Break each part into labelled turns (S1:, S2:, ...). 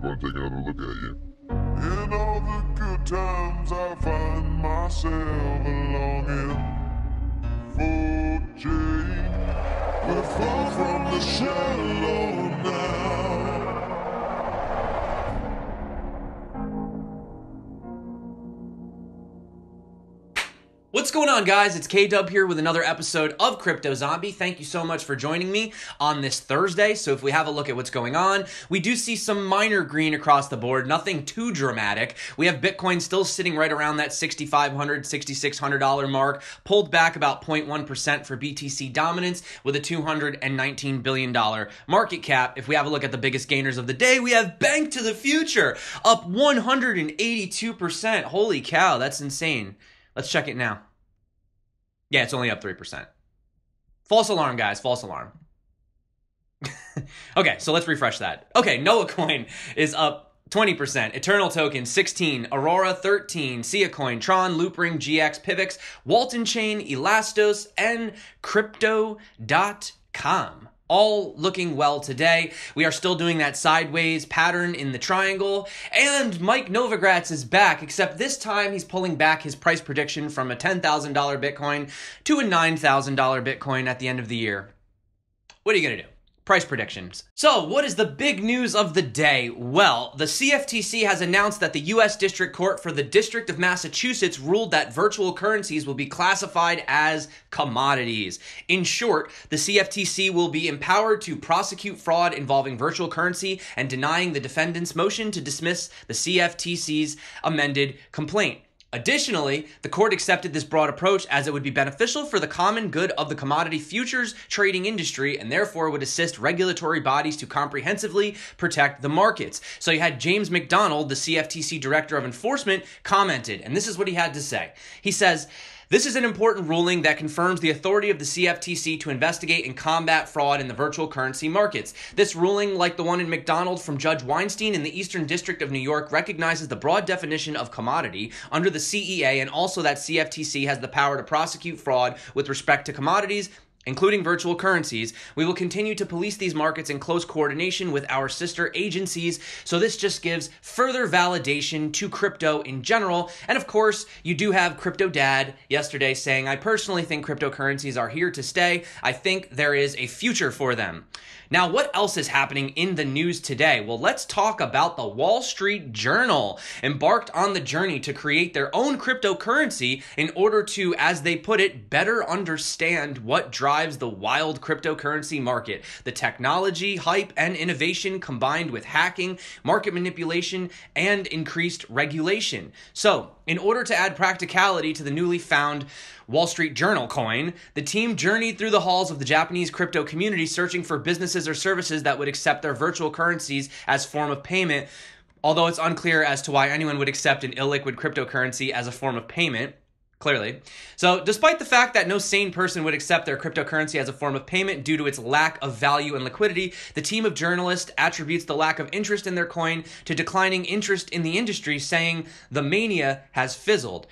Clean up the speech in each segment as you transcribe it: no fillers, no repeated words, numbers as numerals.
S1: want to take another look at you. In all the good times I find myself longing for change. We're far from the shallow now.
S2: What's going on, guys? It's K-Dub here with another episode of Crypto Zombie. Thank you so much for joining me on this Thursday. So if we have a look at what's going on, we do see some minor green across the board, nothing too dramatic. We have Bitcoin still sitting right around that $6,500, $6,600 mark, pulled back about 0.1% for BTC dominance with a $219 billion market cap. If we have a look at the biggest gainers of the day, we have Bank to the Future up 182%. Holy cow, that's insane. Let's check it now. Yeah, it's only up 3%. False alarm, guys. False alarm. Okay, so let's refresh that. Okay, Novacoin is up 20%. Eternal Token, 16. Aurora, 13. CEOcoin, TRON, Loopring, GX, Pivx, Walton Chain, Elastos, and Crypto.com. All looking well today. We are still doing that sideways pattern in the triangle. And Mike Novogratz is back, except this time he's pulling back his price prediction from a $10,000 Bitcoin to a $9,000 Bitcoin at the end of the year. What are you going to do? Price predictions. So, what is the big news of the day? Well, the CFTC has announced that the U.S. District Court for the District of Massachusetts ruled that virtual currencies will be classified as commodities. In short, the CFTC will be empowered to prosecute fraud involving virtual currency and denying the defendant's motion to dismiss the CFTC's amended complaint. Additionally, the court accepted this broad approach as it would be beneficial for the common good of the commodity futures trading industry and therefore would assist regulatory bodies to comprehensively protect the markets. So you had James McDonald, the CFTC Director of Enforcement, commented, and this is what he had to say. He says, "This is an important ruling that confirms the authority of the CFTC to investigate and combat fraud in the virtual currency markets. This ruling, like the one in McDonald from Judge Weinstein in the Eastern District of New York, recognizes the broad definition of commodity under the CEA and also that CFTC has the power to prosecute fraud with respect to commodities, including virtual currencies. We will continue to police these markets in close coordination with our sister agencies." So this just gives further validation to crypto in general. And of course, you do have Crypto Dad yesterday saying, "I personally think cryptocurrencies are here to stay. I think there is a future for them." Now, what else is happening in the news today? Well, let's talk about the Wall Street Journal, embarked on the journey to create their own cryptocurrency in order to, as they put it, better understand what drives the wild cryptocurrency market. The technology, hype, and innovation combined with hacking, market manipulation, and increased regulation. So, in order to add practicality to the newly found Wall Street Journal coin, the team journeyed through the halls of the Japanese crypto community searching for businesses or services that would accept their virtual currencies as form of payment, although it's unclear as to why anyone would accept an illiquid cryptocurrency as a form of payment. Clearly. So, despite the fact that no sane person would accept their cryptocurrency as a form of payment due to its lack of value and liquidity, the team of journalists attributes the lack of interest in their coin to declining interest in the industry, saying the mania has fizzled.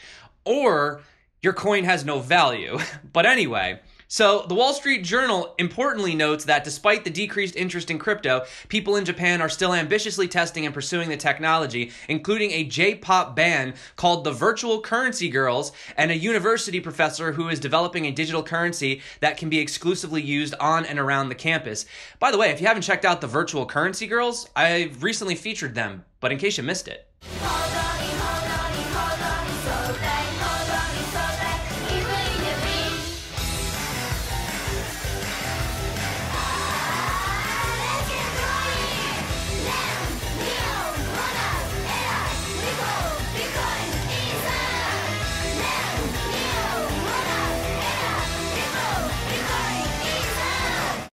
S2: Or your coin has no value. But anyway, so the Wall Street Journal importantly notes that despite the decreased interest in crypto, people in Japan are still ambitiously testing and pursuing the technology, including a J-pop band called the Virtual Currency Girls and a university professor who is developing a digital currency that can be exclusively used on and around the campus. By the way, if you haven't checked out the Virtual Currency Girls, I've recently featured them, but in case you missed it.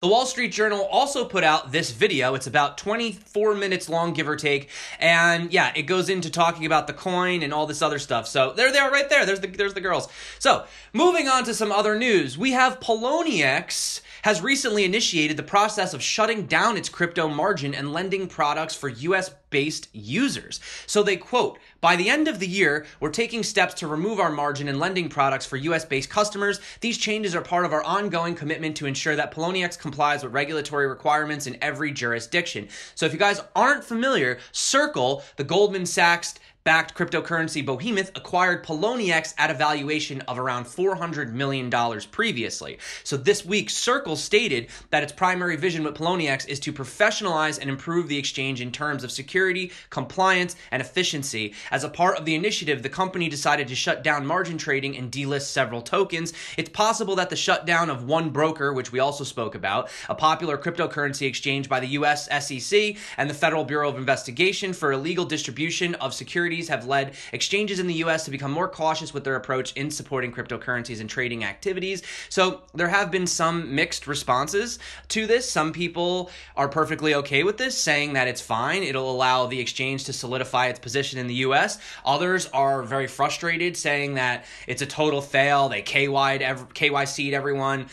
S2: The Wall Street Journal also put out this video. It's about 24 minutes long, give or take. And yeah, it goes into talking about the coin and all this other stuff. So there they are right there. There's the girls. So moving on to some other news. We have Polionex has recently initiated the process of shutting down its crypto margin and lending products for US-based users. So they quote, "By the end of the year, we're taking steps to remove our margin and lending products for US-based customers. These changes are part of our ongoing commitment to ensure that Poloniex complies with regulatory requirements in every jurisdiction." So if you guys aren't familiar, Circle, the Goldman Sachs-backed cryptocurrency behemoth, acquired Poloniex at a valuation of around $400 million previously. So this week, Circle stated that its primary vision with Poloniex is to professionalize and improve the exchange in terms of security, compliance, and efficiency. As a part of the initiative, the company decided to shut down margin trading and delist several tokens. It's possible that the shutdown of One Broker, which we also spoke about, a popular cryptocurrency exchange by the US SEC and the Federal Bureau of Investigation for illegal distribution of securities, have led exchanges in the US to become more cautious with their approach in supporting cryptocurrencies and trading activities. So there have been some mixed responses to this. Some people are perfectly okay with this, saying that it's fine. It'll allow the exchange to solidify its position in the US. Others are very frustrated, saying that it's a total fail. They KYC'd everyone.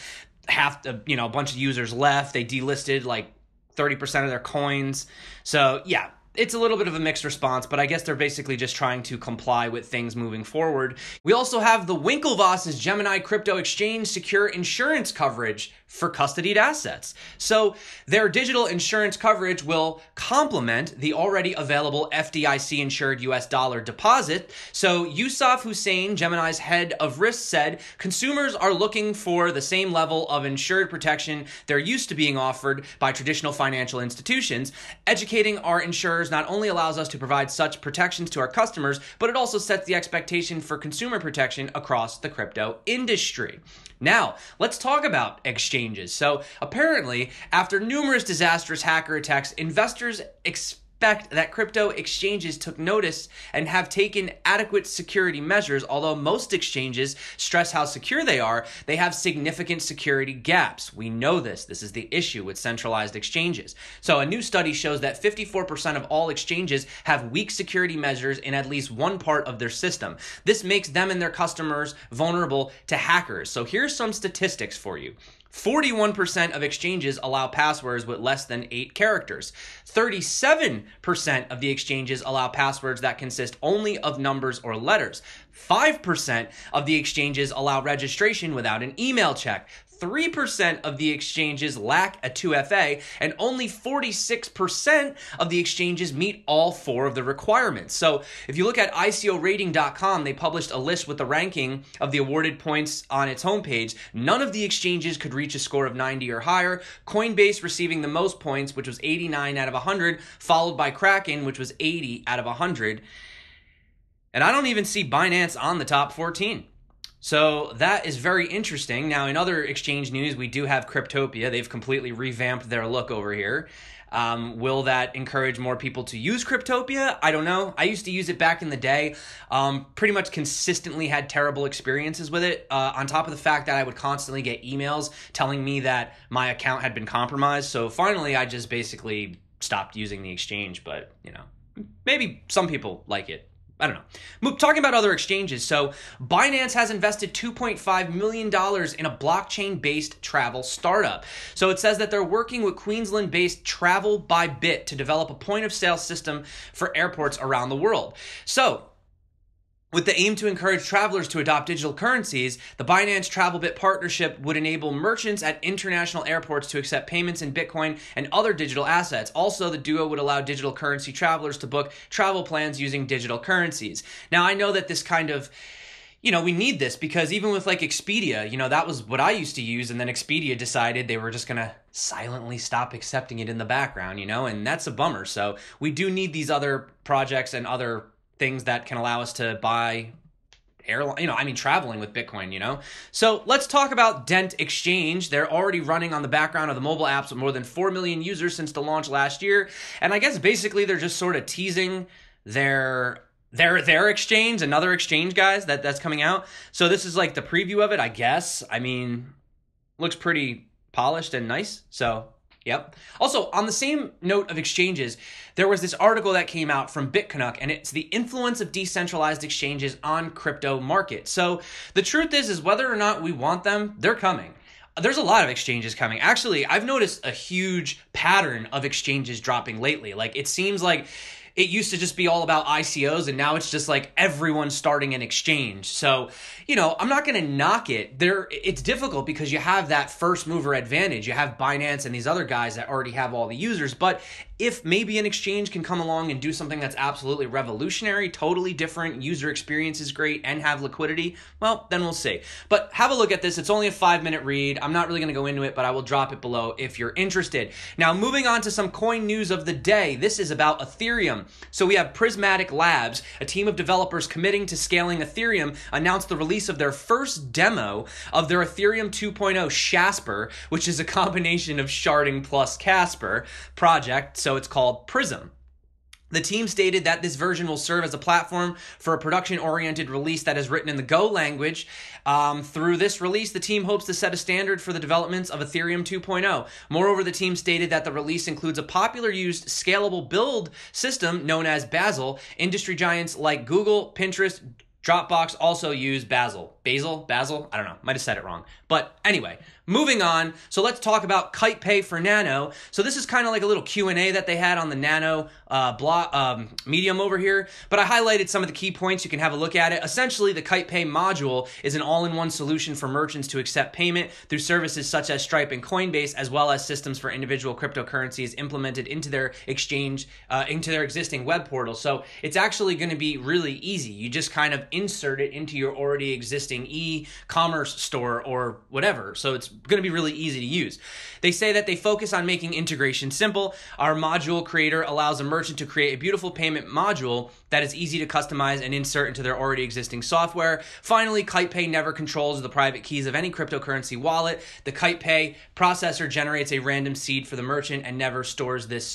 S2: A bunch of users left. They delisted like 30% of their coins. So yeah, it's a little bit of a mixed response, but I guess they're basically just trying to comply with things moving forward. We also have the Winklevoss's Gemini crypto exchange secure insurance coverage for custodied assets. So their digital insurance coverage will complement the already available FDIC insured US dollar deposit. So Yusuf Hussein, Gemini's head of risk, said consumers are looking for the same level of insured protection they're used to being offered by traditional financial institutions. Educating our insurers not only allows us to provide such protections to our customers, but it also sets the expectation for consumer protection across the crypto industry. Now, let's talk about exchanges. So apparently, after numerous disastrous hacker attacks, investors expect that crypto exchanges took notice and have taken adequate security measures. Although most exchanges stress how secure they are, they have significant security gaps. We know this. This is the issue with centralized exchanges. So a new study shows that 54% of all exchanges have weak security measures in at least one part of their system. This makes them and their customers vulnerable to hackers. So here's some statistics for you. 41% of exchanges allow passwords with less than 8 characters. 37% of the exchanges allow passwords that consist only of numbers or letters. 5% of the exchanges allow registration without an email check. 3% of the exchanges lack a 2FA, and only 46% of the exchanges meet all 4 of the requirements. So if you look at ICOrating.com, they published a list with the ranking of the awarded points on its homepage. None of the exchanges could reach a score of 90 or higher. Coinbase receiving the most points, which was 89 out of 100, followed by Kraken, which was 80 out of 100. And I don't even see Binance on the top 14. So that is very interesting. Now, in other exchange news, we do have Cryptopia. They've completely revamped their look over here. Will that encourage more people to use Cryptopia? I don't know. I used to use it back in the day. Pretty much consistently had terrible experiences with it. On top of the fact that I would constantly get emails telling me that my account had been compromised. So finally, I just basically stopped using the exchange. But, maybe some people like it. I don't know. Talking about other exchanges, so Binance has invested $2.5 million in a blockchain-based travel startup. So it says that they're working with Queensland-based TravelbyBIT to develop a point-of-sale system for airports around the world. So with the aim to encourage travelers to adopt digital currencies, the Binance TravelbyBIT partnership would enable merchants at international airports to accept payments in Bitcoin and other digital assets. Also, the duo would allow digital currency travelers to book travel plans using digital currencies. Now, I know that this kind of, we need this because even with like Expedia, that was what I used to use, and then Expedia decided they were just going to silently stop accepting it in the background, and that's a bummer. So we do need these other projects and other things that can allow us to buy traveling with Bitcoin, So let's talk about DENT Exchange. They're already running on the background of the mobile apps with more than 4 million users since the launch last year. And I guess basically they're just sort of teasing their exchange, another exchange, guys, that's coming out. So this is like the preview of it, I guess. Looks pretty polished and nice. So yep. Also, on the same note of exchanges, there was this article that came out from BitCanuck, and it's the influence of decentralized exchanges on crypto market. So the truth is whether or not we want them, they're coming. There's a lot of exchanges coming. Actually, I've noticed a huge pattern of exchanges dropping lately. Like, it seems like it used to just be all about ICOs, and now it's just like everyone's starting an exchange. So, you know, I'm not going to knock it. It's difficult because you have that first mover advantage. You have Binance and these other guys that already have all the users. But if maybe an exchange can come along and do something that's absolutely revolutionary, totally different, user experience is great, and have liquidity, well, then we'll see. But have a look at this. It's only a 5-minute read. I'm not really going to go into it, but I will drop it below if you're interested. Now, moving on to some coin news of the day. This is about Ethereum. So we have Prismatic Labs, a team of developers committing to scaling Ethereum, announced the release of their first demo of their Ethereum 2.0 Shasper, which is a combination of sharding plus Casper project, so it's called Prysm. The team stated that this version will serve as a platform for a production-oriented release that is written in the Go language. Through this release, the team hopes to set a standard for the developments of Ethereum 2.0. Moreover, the team stated that the release includes a popular used scalable build system known as Bazel. Industry giants like Google, Pinterest, Dropbox also use Bazel. Basil? I don't know. Might have said it wrong. But anyway, moving on. So let's talk about Kitepay for NANO. So this is kind of like a little Q&A that they had on the NANO medium over here. But I highlighted some of the key points. You can have a look at it. Essentially, the Kitepay module is an all-in-one solution for merchants to accept payment through services such as Stripe and Coinbase, as well as systems for individual cryptocurrencies implemented into their exchange, into their existing web portal. So it's actually going to be really easy. You just kind of insert it into your already existing e-commerce store or whatever. So it's going to be really easy to use. They say that they focus on making integration simple. Our module creator allows a merchant to create a beautiful payment module that is easy to customize and insert into their already existing software. Finally, Kitepay never controls the private keys of any cryptocurrency wallet. The Kitepay processor generates a random seed for the merchant and never stores this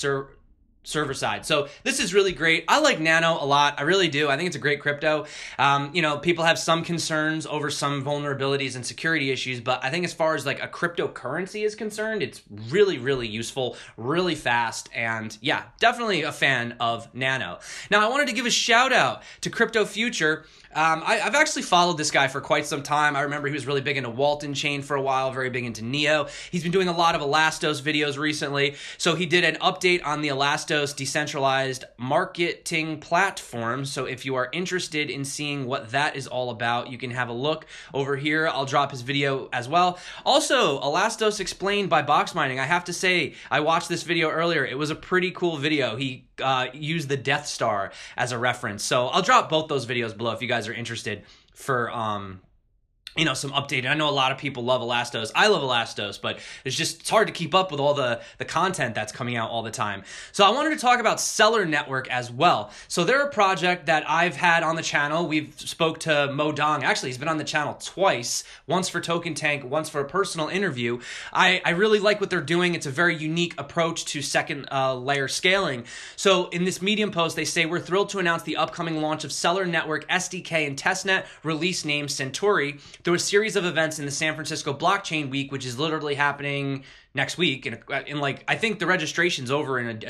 S2: server side. So this is really great. I like NANO a lot. I really do. I think it's a great crypto. You know, people have some concerns over some vulnerabilities and security issues, but I think as far as like a cryptocurrency is concerned, it's really, really useful, really fast, and yeah, definitely a fan of NANO. Now, I wanted to give a shout out to Crypto Future. I've actually followed this guy for quite some time. I remember he was really big into Walton Chain for a while, very big into Neo. He's been doing a lot of Elastos videos recently. So he did an update on the Elastos decentralized marketing platform. So if you are interested in seeing what that is all about, you can have a look over here. I'll drop his video as well. Also, Elastos Explained by Box Mining. I have to say, I watched this video earlier. It was a pretty cool video. He used the Deathsatr as a reference. So I'll drop both those videos below if you guys are interested for you know, some updated. I know a lot of people love Elastos. I love Elastos, but it's hard to keep up with all the content that's coming out all the time. So I wanted to talk about Celer Network as well. So they're a project that I've had on the channel. We've spoke to Mo Dong. Actually, he's been on the channel twice, once for Token Tank, once for a personal interview. I really like what they're doing. It's a very unique approach to second layer scaling. So in this Medium post, they say, we're thrilled to announce the upcoming launch of Celer Network SDK and testnet, release name Centauri, through a series of events in the San Francisco Blockchain Week, which is literally happening next week. In like, I think the registration's over in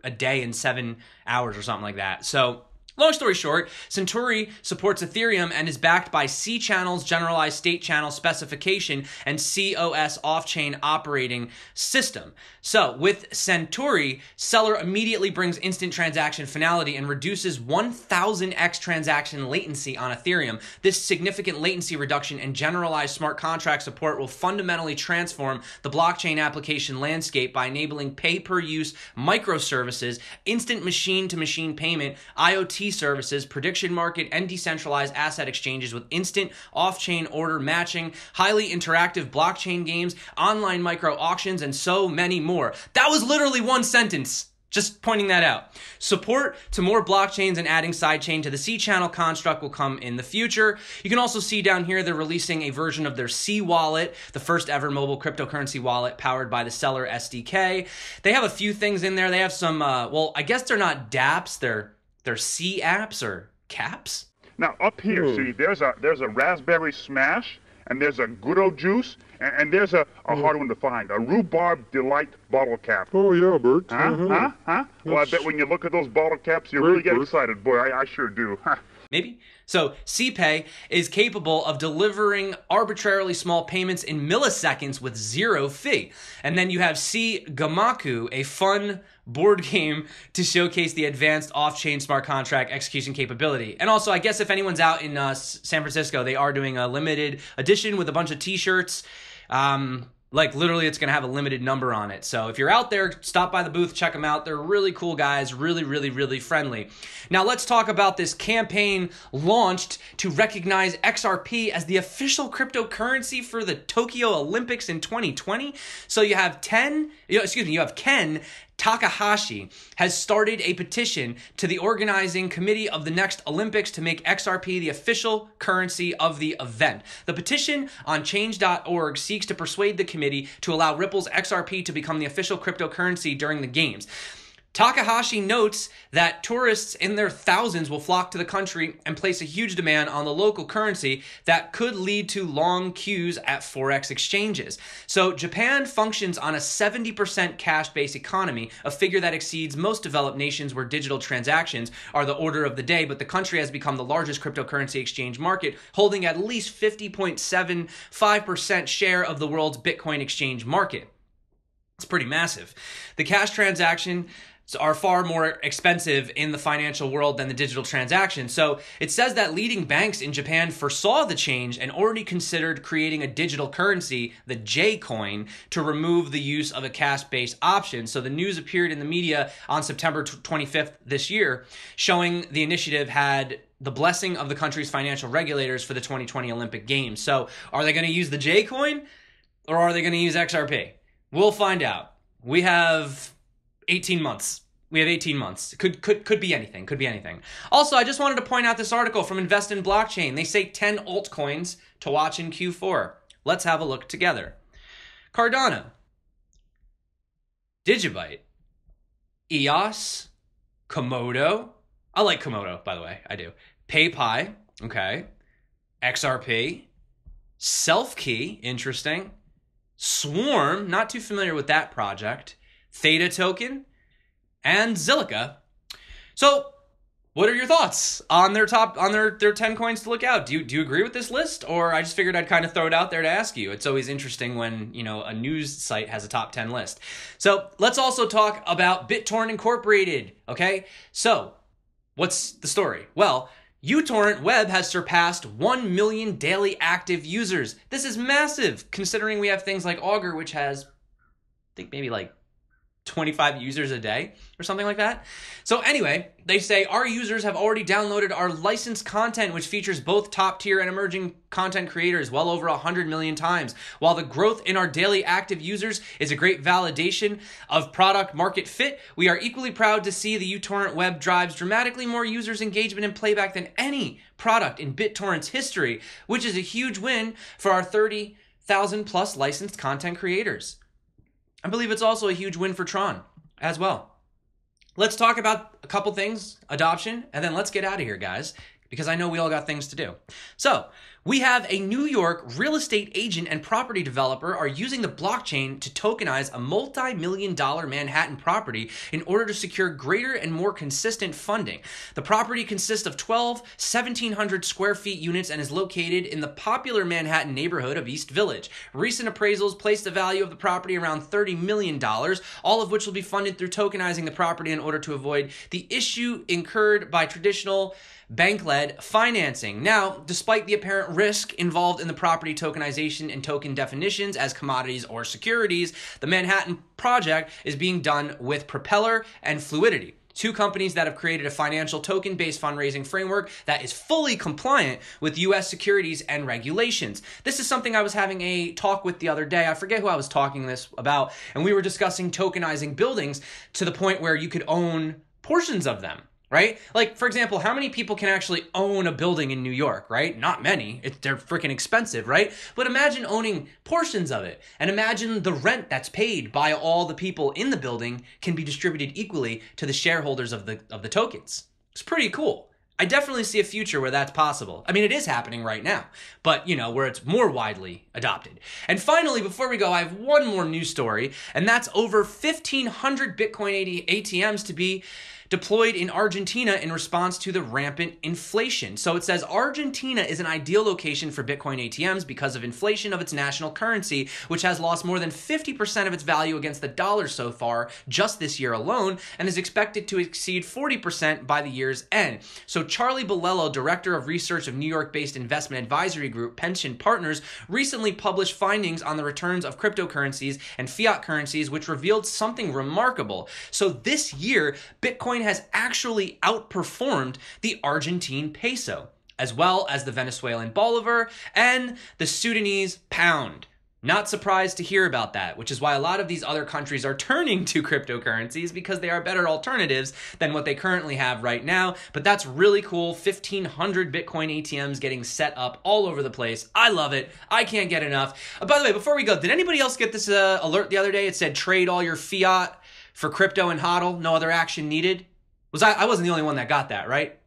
S2: a day and 7 hours or something like that. So long story short, Centauri supports Ethereum and is backed by C-Channel's Generalized State Channel Specification and COS Off-Chain Operating System. So with Centauri, Celer immediately brings instant transaction finality and reduces 1000x transaction latency on Ethereum. This significant latency reduction and generalized smart contract support will fundamentally transform the blockchain application landscape by enabling pay-per-use microservices, instant machine-to-machine payment, IoT services, prediction market, and decentralized asset exchanges with instant off-chain order matching, highly interactive blockchain games, online micro auctions, and so many more. That was literally one sentence. Just pointing that out. Support to more blockchains and adding sidechain to the C-Channel construct will come in the future. You can also see down here they're releasing a version of their C-Wallet, the first ever mobile cryptocurrency wallet powered by the Celer SDK. They have a few things in there. They have some, well, I guess they're not dApps, they're C apps or caps.
S3: Now up here, see, there's a raspberry smash, and there's a Gudo juice, and there's a hard one to find, a rhubarb delight bottle cap.
S1: Oh yeah, Bert.
S3: Huh? Well, I bet when you look at those bottle caps, you really get excited. Boy, I sure do.
S2: Maybe? So CPay is capable of delivering arbitrarily small payments in milliseconds with zero fee. And then you have Gamaku, a fun board game to showcase the advanced off-chain smart contract execution capability. And also, I guess if anyone's out in San Francisco, they are doing a limited edition with a bunch of t-shirts. Like literally it's going to have a limited number on it. So if you're out there, stop by the booth, check them out. They're really cool guys, really, really, really friendly. Now let's talk about this campaign launched to recognize XRP as the official cryptocurrency for the Tokyo Olympics in 2020. So you have Ken Takahashi has started a petition to the organizing committee of the next Olympics to make XRP the official currency of the event. The petition on change.org seeks to persuade the committee to allow Ripple's XRP to become the official cryptocurrency during the games. Takahashi notes that tourists in their thousands will flock to the country and place a huge demand on the local currency that could lead to long queues at Forex exchanges. So Japan functions on a 70% cash-based economy, a figure that exceeds most developed nations where digital transactions are the order of the day, but the country has become the largest cryptocurrency exchange market, holding at least 50.75% share of the world's Bitcoin exchange market. It's pretty massive. The cash transaction are far more expensive in the financial world than the digital transaction. So it says that leading banks in Japan foresaw the change and already considered creating a digital currency, the J-coin, to remove the use of a cash-based option. So the news appeared in the media on September 25th this year, showing the initiative had the blessing of the country's financial regulators for the 2020 Olympic Games. So are they going to use the J-coin or are they going to use XRP? We'll find out. We have 18 months. We have 18 months. Could be anything. Could be anything. Also, I just wanted to point out this article from Invest in Blockchain. They say 10 altcoins to watch in Q4. Let's have a look together. Cardano, Digibyte, EOS, Komodo. I like Komodo, by the way. I do. PayPay. Okay. XRP. Selfkey. Interesting. Swarm. Not too familiar with that project. Theta Token, and Zilliqa. So, what are your thoughts on their 10 coins to look out? Do you agree with this list, or I just figured I'd kind of throw it out there to ask you? It's always interesting when, a news site has a top 10 list. So, let's also talk about BitTorrent Incorporated, okay? So, what's the story? Well, uTorrent Web has surpassed 1 million daily active users. This is massive, considering we have things like Augur, which has, I think maybe like 25 users a day or something like that. So anyway, they say our users have already downloaded our licensed content, which features both top tier and emerging content creators well over 100 million times. While the growth in our daily active users is a great validation of product market fit, we are equally proud to see the uTorrent Web drives dramatically more users engagement and playback than any product in BitTorrent's history, which is a huge win for our 30,000 plus licensed content creators. I believe it's also a huge win for TRON as well. Let's talk about a couple things, adoption, and then let's get out of here, guys, because I know we all got things to do. So, we have a New York real estate agent and property developer are using the blockchain to tokenize a multi-million-dollar Manhattan property in order to secure greater and more consistent funding. The property consists of 12 1,700 square feet units and is located in the popular Manhattan neighborhood of East Village. Recent appraisals placed the value of the property around $30 million, all of which will be funded through tokenizing the property in order to avoid the issue incurred by traditional bank-led financing. Now, despite the apparent risk involved in the property tokenization and token definitions as commodities or securities, the Manhattan project is being done with Propeller and Fluidity, two companies that have created a financial token-based fundraising framework that is fully compliant with U.S. securities and regulations. This is something I was having a talk with the other day. I forget who I was talking this about, and we were discussing tokenizing buildings to the point where you could own portions of them. Right? Like, for example, how many people can actually own a building in New York, right? Not many. They're freaking expensive, right? But imagine owning portions of it. And imagine the rent that's paid by all the people in the building can be distributed equally to the shareholders of the tokens. It's pretty cool. I definitely see a future where that's possible. I mean, it is happening right now, but, where it's more widely adopted. And finally, before we go, I have one more news story, and that's over 1,500 Bitcoin ATMs to be deployed in Argentina in response to the rampant inflation. So it says Argentina is an ideal location for Bitcoin ATMs because of inflation of its national currency, which has lost more than 50% of its value against the dollar so far just this year alone, and is expected to exceed 40% by the year's end. So Charlie Bolello, director of research of New York-based investment advisory group Pension Partners, recently published findings on the returns of cryptocurrencies and fiat currencies, which revealed something remarkable. So this year, Bitcoin has actually outperformed the Argentine peso, as well as the Venezuelan bolivar and the Sudanese pound. Not surprised to hear about that, which is why a lot of these other countries are turning to cryptocurrencies, because they are better alternatives than what they currently have right now. But that's really cool. 1,500 Bitcoin ATMs getting set up all over the place. I love it. I can't get enough. By the way, before we go, did anybody else get this alert the other day? It said trade all your fiat for crypto and HODL. No other action needed. I wasn't the only one that got that, right?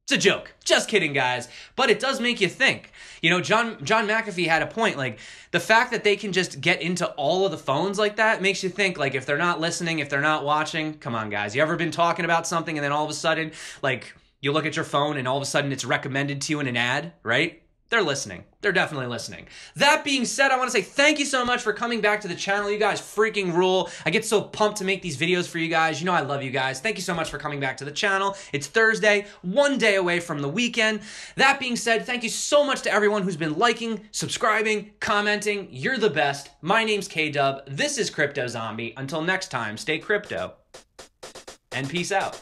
S2: It's a joke. Just kidding, guys. But it does make you think. You know, John McAfee had a point. Like, the fact that they can just get into all of the phones like that makes you think, like, if they're not listening, if they're not watching, come on, guys. You ever been talking about something and then all of a sudden, like, you look at your phone and all of a sudden it's recommended to you in an ad, right? They're listening. They're definitely listening. That being said, I want to say thank you so much for coming back to the channel. You guys freaking rule. I get so pumped to make these videos for you guys. You know I love you guys. Thank you so much for coming back to the channel. It's Thursday, one day away from the weekend. That being said, thank you so much to everyone who's been liking, subscribing, commenting. You're the best. My name's K-Dub. This is Crypto Zombie. Until next time, stay crypto and peace out.